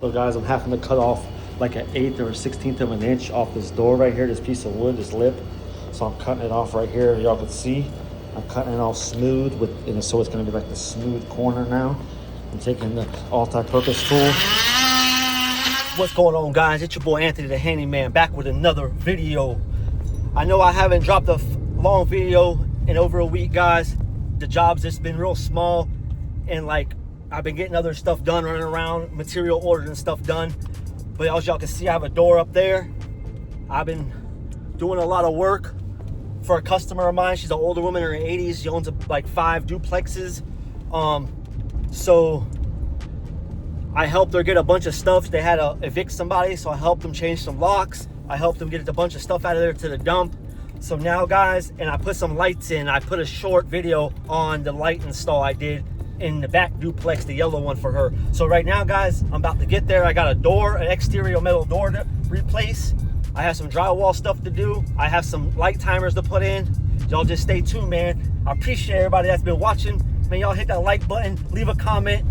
So guys, I'm having to cut off like an 1/8 or a 1/16 of an inch off this door right here, this piece of wood, this lip. So I'm cutting it off right here. Y'all can see I'm cutting it off smooth so it's gonna be like the smooth corner now. I'm taking the multi-purpose tool. What's going on, guys? It's your boy Anthony the Handyman, back with another video. I know I haven't dropped a long video in over a week, guys. The job's just been real small, and like I've been getting other stuff done, running around, material orders and stuff done. But as y'all can see, I have a door up there. I've been doing a lot of work for a customer of mine. She's an older woman in her 80s. She owns like 5 duplexes. So I helped her get a bunch of stuff. They had to evict somebody, so I helped them change some locks. I helped them get a bunch of stuff out of there to the dump. So now, guys, and I put some lights in. I put a short video on the light install I did in the back duplex, the yellow one for her. So right now, guys, I'm about to get there. I got a door, an exterior metal door to replace. I have some drywall stuff to do. I have some light timers to put in. Y'all just stay tuned, man. I appreciate everybody that's been watching. Man, y'all hit that like button, leave a comment,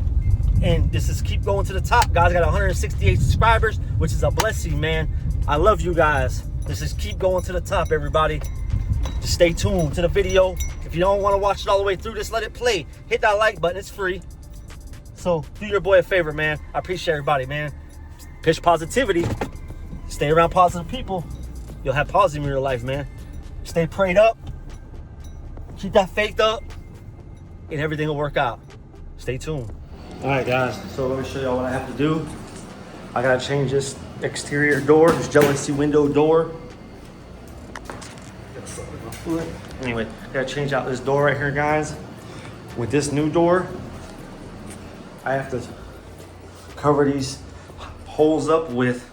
and this is keep going to the top, guys. I got 168 subscribers, which is a blessing, man. I love you guys. This is keep going to the top, everybody. Just stay tuned to the video. If you don't want to watch it all the way through, just let it play. Hit that like button, it's free. So do your boy a favor, man. I appreciate everybody, man. Pitch positivity. Stay around positive people. You'll have positive in your life, man. Stay prayed up. Keep that faith up, and everything will work out. Stay tuned. All right, guys. So let me show y'all what I have to do. I gotta change this exterior door, this jealousy window door. Anyway, gotta change out this door right here, guys. With this new door, I have to cover these holes up with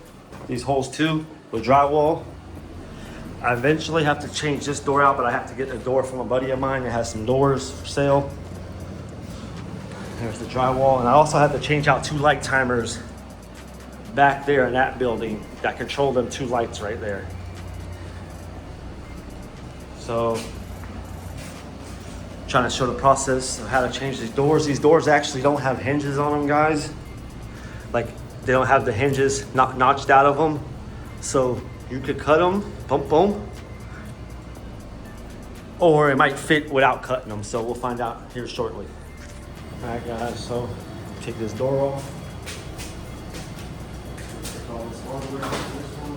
these holes too, with drywall. I eventually have to change this door out, but I have to get a door from a buddy of mine that has some doors for sale. There's the drywall, and I also have to change out 2 light timers back there in that building that control them 2 lights right there. So, trying to show the process of how to change these doors. These doors actually don't have hinges on them, guys. Like, they don't have the hinges notched out of them. So you could cut them, boom, boom. Or it might fit without cutting them. So we'll find out here shortly. All right, guys, so take this door off. Take all this hardware out of this one.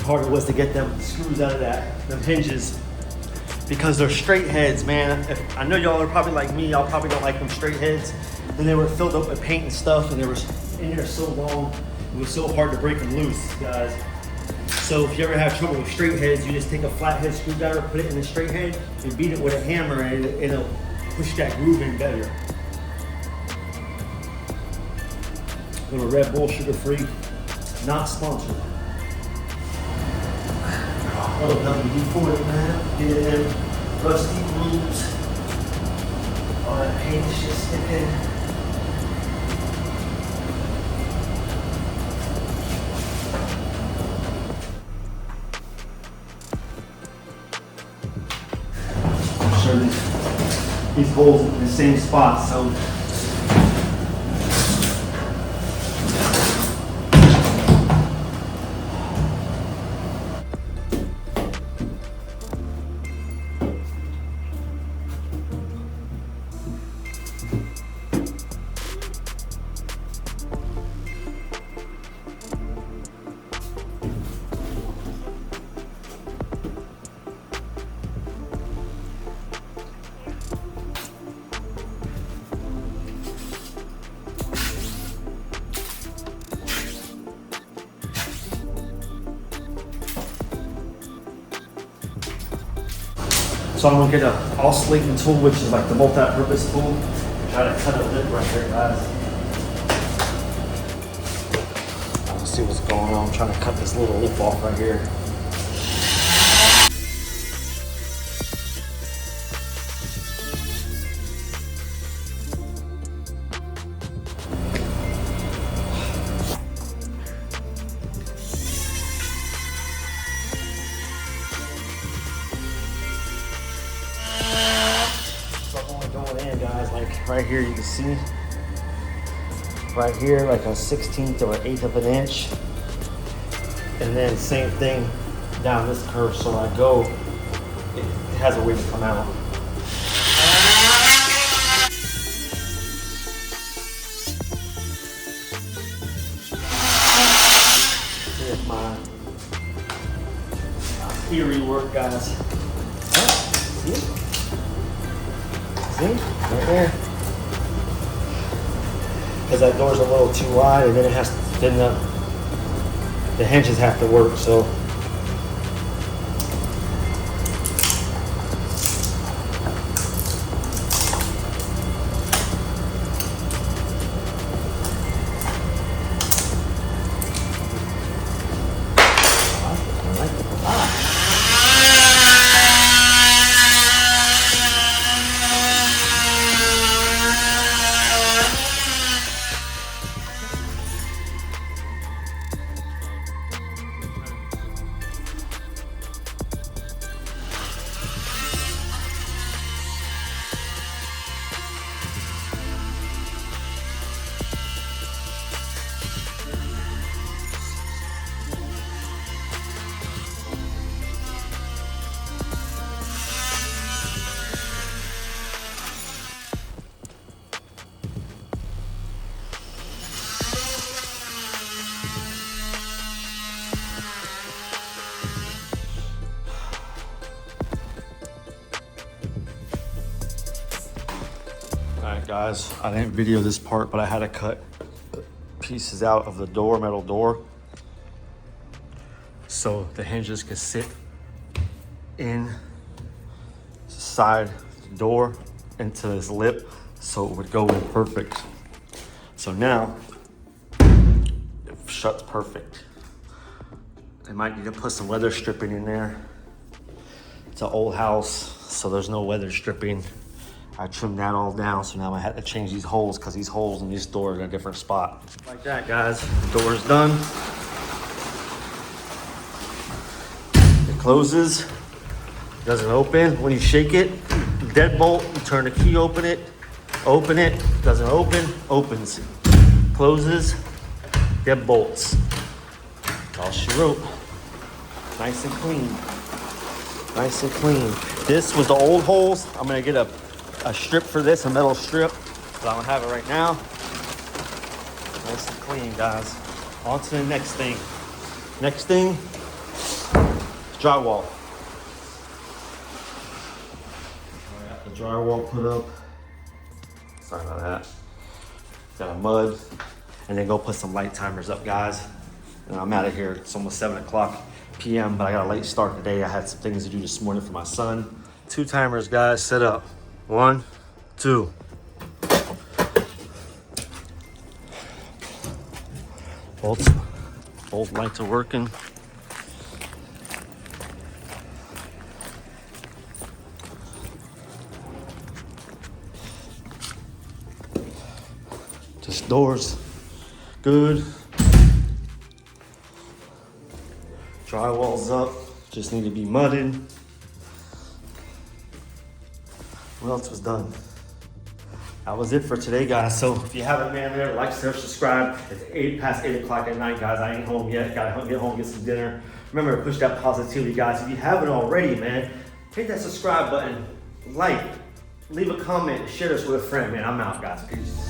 Harder was to get them screws out of them hinges. because they're straight heads, man. I know y'all are probably like me, y'all probably don't like them straight heads. And they were filled up with paint and stuff, and they were in there so long, it was so hard to break them loose, guys. So if you ever have trouble with straight heads, you just take a flathead screwdriver, put it in the straight head, and beat it with a hammer, and it'll push that groove in better. Little Red Bull, sugar-free, not sponsored. Oh, WD-40, man. Get it in. Rusty grooves. All that paint is just sticking. I'm sure these holes in the same spot, so. So I'm gonna get a oscillating tool, which is like the multi-purpose tool. Try to cut a lip right here, guys. Let's see what's going on. I'm trying to cut this little lip off right here. Right here you can see right here like a 1/16 or an 1/8 of an inch, and then same thing down this curve. So when I go, it has a way to come out. Here's my theory work, guys. Oh, see right there. Because that door's a little too wide, and then it has to, then the hinges have to work. So Alright guys, I didn't video this part, but I had to cut pieces out of the door, metal door, so the hinges could sit in the side door into this lip, so it would go in perfect. So now it shuts perfect. I might need to put some weather stripping in there. It's an old house, so there's no weather stripping. I trimmed that all down, so now I had to change these holes because these holes in this door are in a different spot. Like that, guys. Door's done. It closes. Doesn't open. When you shake it, deadbolt, you turn the key, open it, doesn't open, opens, closes, deadbolts. All she wrote. Nice and clean. Nice and clean. This was the old holes. I'm gonna get a strip for this, a metal strip, but I don't have it right now. Nice and clean, guys. On to the next thing. Next thing, drywall. drywall put up. Sorry about that. Got a mud. And then go put some light timers up, guys. And I'm out of here. It's almost 7 o'clock p.m., but I got a late start today. I had some things to do this morning for my son. 2 timers, guys, set up. 1, 2. Both lights are working. Just doors, good. Drywall's up, just need to be mudded. What else was done? That was it for today, guys. So if you haven't, man, there, like, share, subscribe. It's past 8 o'clock at night, guys. I ain't home yet. Gotta get home, get some dinner. Remember to push that positivity, guys. If you haven't already, man, hit that subscribe button, like, leave a comment, share this with a friend, man. I'm out, guys. Peace.